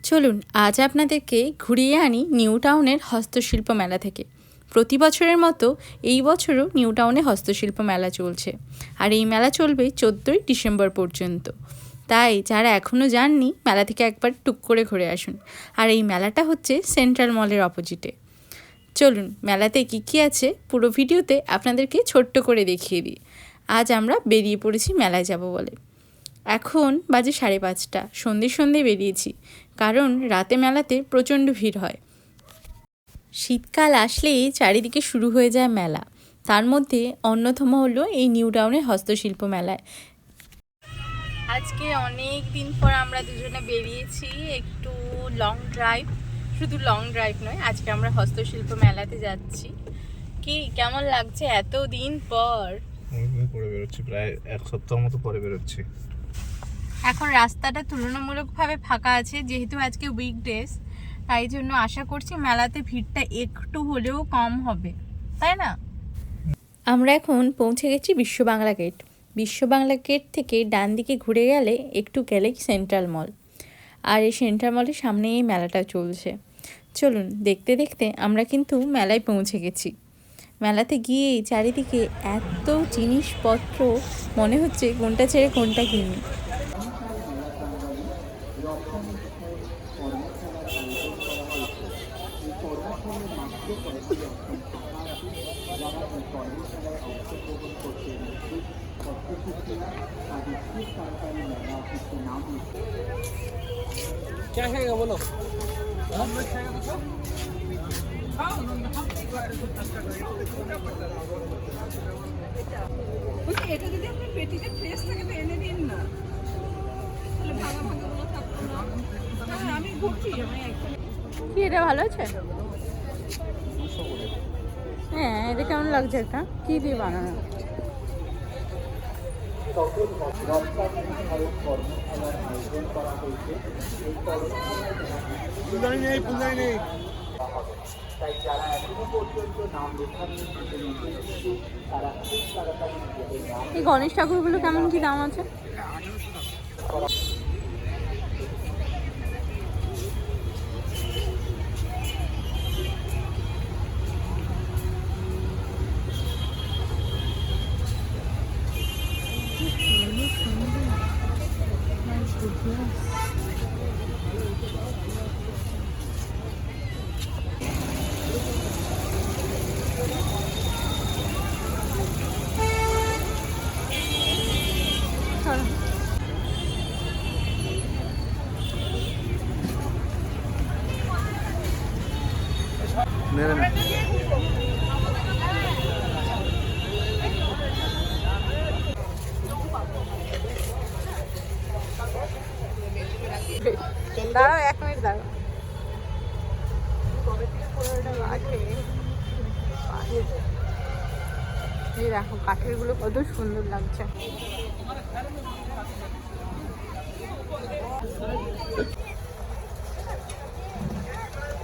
চলুন আজ আপনাদেরকে ঘুরিয়ে আনি নিউ টাউনের হস্তশিল্প মেলা থেকে। প্রতি বছরের মতো এই বছরও নিউ টাউনে হস্তশিল্প মেলা চলছে, আর এই মেলা চলবে 14ই ডিসেম্বর পর্যন্ত। তাই যারা এখনও যাননি মেলা থেকে একবার টুক করে ঘুরে আসুন। আর এই মেলাটা হচ্ছে সেন্ট্রাল মলের অপোজিটে। চলুন মেলাতে কী কী আছে পুরো ভিডিওতে আপনাদেরকে ছোট্ট করে দেখিয়ে দিই। আজ আমরা বেরিয়ে পড়েছি মেলায় যাব বলে। এখন বাজে 5:30, সন্ধে বেরিয়েছি, কারণ রাতে মেলাতে প্রচণ্ড ভিড় হয়। শীতকাল আসলেই চারিদিকে শুরু হয়ে যায় মেলা, তার মধ্যে অন্যতম হলো এই নিউ টাউনের হস্তশিল্প মেলায়। আজকে অনেক দিন পর আমরা দুজনে বেরিয়েছি একটু লং ড্রাইভ। শুধু লং ড্রাইভ নয়, আজকে আমরা হস্তশিল্প মেলাতে যাচ্ছি। কি কেমন লাগছে এত দিন পর? অনেকদিন পরে বেরোচ্ছি, প্রায় এক সপ্তাহ মতো পরে বেরোচ্ছি। এখন রাস্তাটা তুলনামূলকভাবে ফাঁকা আছে, যেহেতু আজকে উইকডেজ, তাই জন্য আশা করছি মেলাতে ভিড়টা একটু হলেও কম হবে, তাই না? আমরা এখন পৌঁছে গেছি বিশ্ব বাংলা গেট। বিশ্ব বাংলা গেট থেকে ডান দিকে ঘুরে গেলে একটু গেলেই সেন্ট্রাল মল, আর এই সেন্ট্রাল মলের সামনে এই মেলাটা চলছে। চলুন দেখতে দেখতে আমরা কিন্তু মেলায় পৌঁছে গেছি। মেলাতে গিয়ে চারিদিকে এত জিনিসপত্র, মনে হচ্ছে কোনটা ছেড়ে কোনটা কিনি। क्या खाएगा बोलो? এটা যদি আপনি পেটিতে ফ্রেশ থাকে তো এনে দিন না, তাহলে ভাঙা ভাঙাগুলো থাকতো না। আমি ঘুরছি, আমি কি এটা ভালো আছে? হ্যাঁ, এটা কেমন লাগছে? এটা কি দিয়ে বানানো? এই গণেশ ঠাকুরগুলো কেমন কি দাম আছে? মেরে না দাঁড়াও, 1 মিনিট দাঁড়াও। এই দেখো কাঠের গুলো কত সুন্দর লাগছে।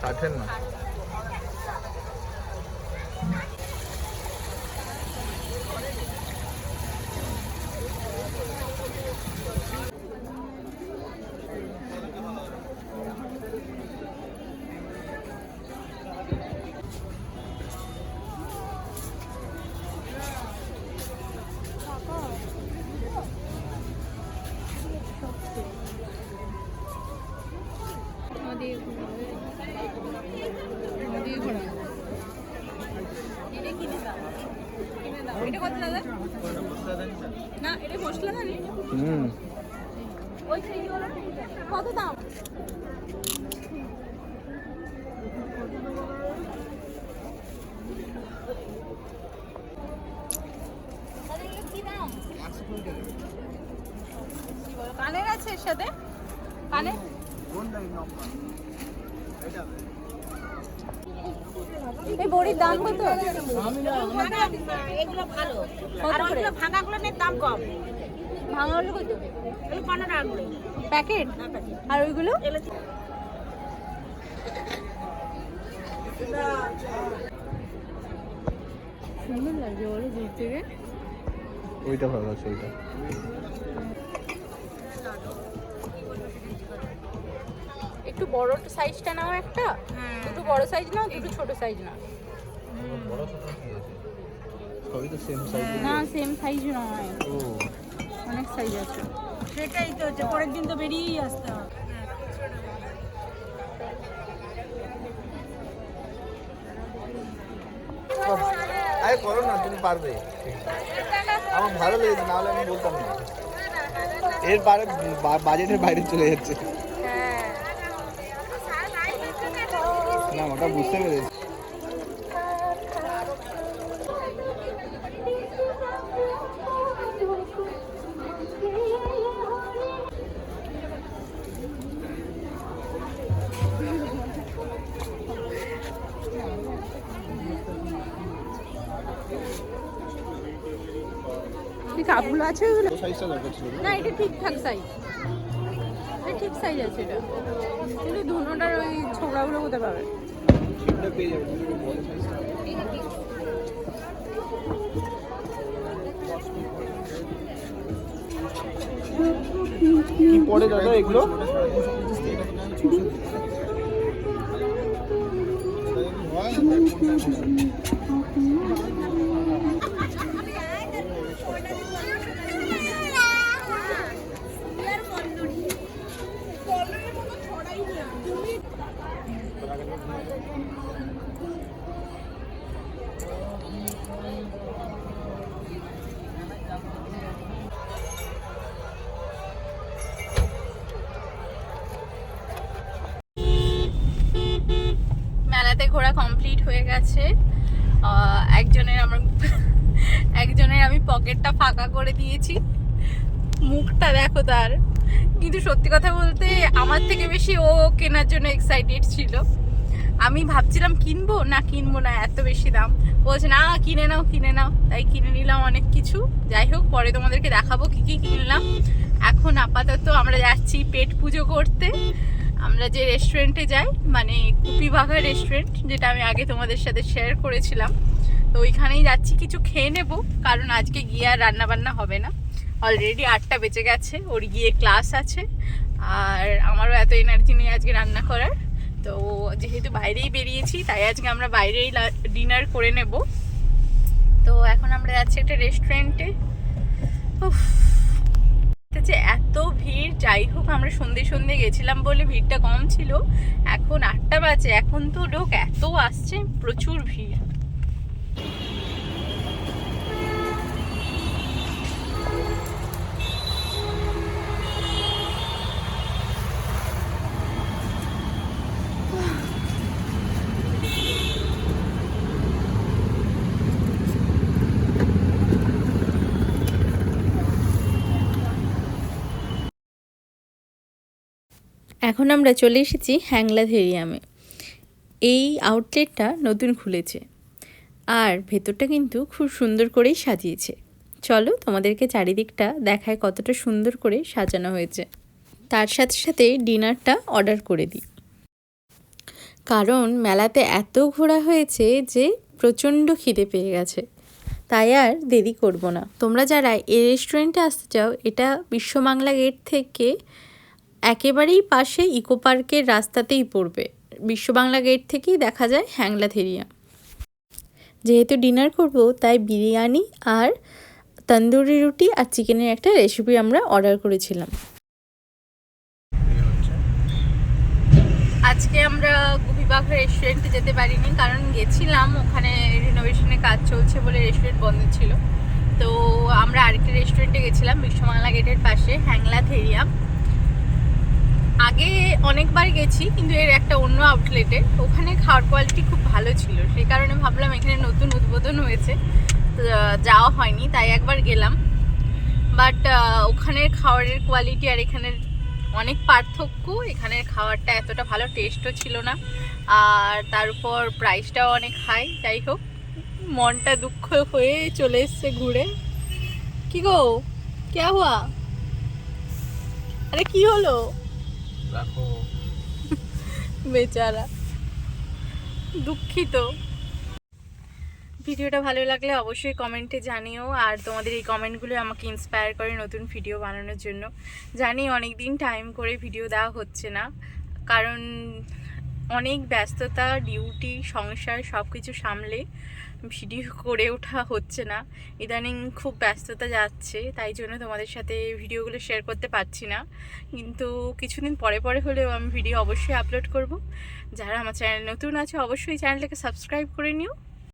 কাঠের না, এটা কত দাদা? না, এটা মশলা না রে। ওই থ্রিওয়ালা কত দাম? কানের আছে এর সাথে? কানে এই বড়ির দাম কত? এগুলো ভালো, আর ওইগুলো ভাঙাগুলোর দাম কম। ভাঙাগুলো কত? এগুলো 15 টাকা করে প্যাকেট। আর ওইগুলো? সুন্দর লাগছে বলো দূর থেকে। ওইটা ভালো আছে, ওইটা একটু বড় সাইজটা নাও একটা, দুটো বড় সাইজ নাও, দুটো ছোট সাইজ নাও। বড় ছোট কি আছে? সবই তো সেম সাইজ। না সেম সাইজ নয়, ও অনেক সাইজ আছে। সেটাই তো হচ্ছে, পরের দিন তো বেরিয়েই আসতে হবে। আরে করো না, তুমি পারবে। আমার ভালো লেগেছে, নাহলে আমি বলতাম না। এর বাজেটের বাইরে চলে যাচ্ছে। না ওটা বুঝতে পেরেছি। কি কাপগুলো আছে ওগুলো? সাইজটা দরকার ছিল। না এটা ঠিকঠাক সাইজ, এটা ঠিক সাইজ আছে এটা, কিন্তু ধুনোটার ওই ছোবড়াগুলো কোথায় পাবে? সেটা পেয়ে যাবে তুমি বড় সাইজটা। কি পড়ে দাদা এগুলো? মেলাতে ঘোরা কমপ্লিট হয়ে গেছে। একজনের আমি পকেটটা ফাঁকা করে দিয়েছি, মুখটা দেখো তার। কিন্তু সত্যি কথা বলতে আমার থেকে বেশি ও কেনার জন্য এক্সাইটেড ছিল। আমি ভাবছিলাম কিনবো না, এত বেশি দাম। বলছে না কিনে নাও, তাই কিনে নিলাম অনেক কিছু। যাই হোক, পরে তোমাদেরকে দেখাবো কি কি কিনলাম। এখন আপাতত আমরা যাচ্ছি পেট পুজো করতে। আমরা যে রেস্টুরেন্টে যাই, মানে কুপিবাঘা রেস্টুরেন্ট, যেটা আমি আগে তোমাদের সাথে শেয়ার করেছিলাম, তো ওইখানেই যাচ্ছি। কিছু খেয়ে নেবো, কারণ আজকে গিয়ে আর রান্নাবান্না হবে না। অলরেডি 8টা বেজে গেছে, ওর গিয়ে ক্লাস আছে, আর আমারও এত এনার্জি নেই আজকে রান্না করার। তো যেহেতু বাইরেই বেরিয়েছি, তাই আজকে আমরা বাইরেই ডিনার করে নেব। তো এখন আমরা যাচ্ছি একটা রেস্টুরেন্টে। এত ভিড়, যাই হোক আমরা সন্ধে গেছিলাম বলে ভিড়টা কম ছিল। এখন 8টা বাজে, এখন তো লোক এত আসছে, প্রচুর ভিড়। এখন আমরা চলে এসেছি হ্যাংলাথেরিয়ামে। এই আউটলেটটা নতুন খুলেছে, আর ভেতরটা কিন্তু খুব সুন্দর করেই সাজিয়েছে। চলো তোমাদেরকে চারিদিকটা দেখায় কতটা সুন্দর করে সাজানো হয়েছে। তার সাথে সাথে ডিনারটা অর্ডার করে দিই, কারণ মেলাতে এত ঘোরা হয়েছে যে প্রচণ্ড খিদে পেয়ে গেছে, তাই আর দেরি করব না। তোমরা যারা এই রেস্টুরেন্টে আসতে চাও, এটা বিশ্ববাংলা গেট থেকে একেবারেই পাশে ইকো পার্কের রাস্তাতেই পড়বে। বিশ্ববাংলা গেট থেকেই দেখা যায় হ্যাংলাথেরিয়াম। যেহেতু ডিনার করব, তাই বিরিয়ানি আর তন্দুরি রুটি আর চিকেনের একটা রেসিপি আমরা অর্ডার করেছিলাম। আজকে আমরা কুপিবাঘা রেস্টুরেন্টে যেতে পারিনি, কারণ গেছিলাম, ওখানে রিনোভেশনের কাজ চলছে বলে রেস্টুরেন্ট বন্ধ ছিল। তো আমরা আরেকটা রেস্টুরেন্টে গেছিলাম বিশ্ববাংলা গেটের পাশে, হ্যাংলাথেরিয়াম। আগে অনেকবার গেছি, কিন্তু এর একটা অন্য আউটলেটে, ওখানে খাওয়ার কোয়ালিটি খুব ভালো ছিল। সেই কারণে ভাবলাম এখানে নতুন উদ্বোধন হয়েছে, তো যাওয়া হয়নি, তাই একবার গেলাম। বাট ওখানের খাবারের কোয়ালিটি আর এখানের অনেক পার্থক্য। এখানের খাবারটা এতটা ভালো টেস্টও ছিল না, আর তার উপর প্রাইসটাও অনেক হাই। যাই হোক, মনটা দুঃখ হয়ে চলে এসছে ঘুরে। কি গো, কে হুয়া? আরে কি হলো? রাখো। বেচারা, দুঃখিত। ভিডিওটা ভালো লাগলে অবশ্যই কমেন্টে জানিও, আর তোমাদের এই কমেন্টগুলো আমাকে ইন্সপায়ার করে নতুন ভিডিও বানানোর জন্য। জানি অনেক দিন টাইম করে ভিডিও দেওয়া হচ্ছে না, কারণ অনেক ব্যস্ততা, ডিউটি, সংসার সব কিছু সামলে ভিডিও করে ওঠা হচ্ছে না। ইদানিং খুব ব্যস্ততা যাচ্ছে, তাই জন্য তোমাদের সাথে ভিডিওগুলো শেয়ার করতে পারছি না। কিন্তু কিছুদিন পরে পরে হলেও আমি ভিডিও অবশ্যই আপলোড করব। যারা আমার চ্যানেল নতুন আছে অবশ্যই চ্যানেলটাকে সাবস্ক্রাইব করে নিও।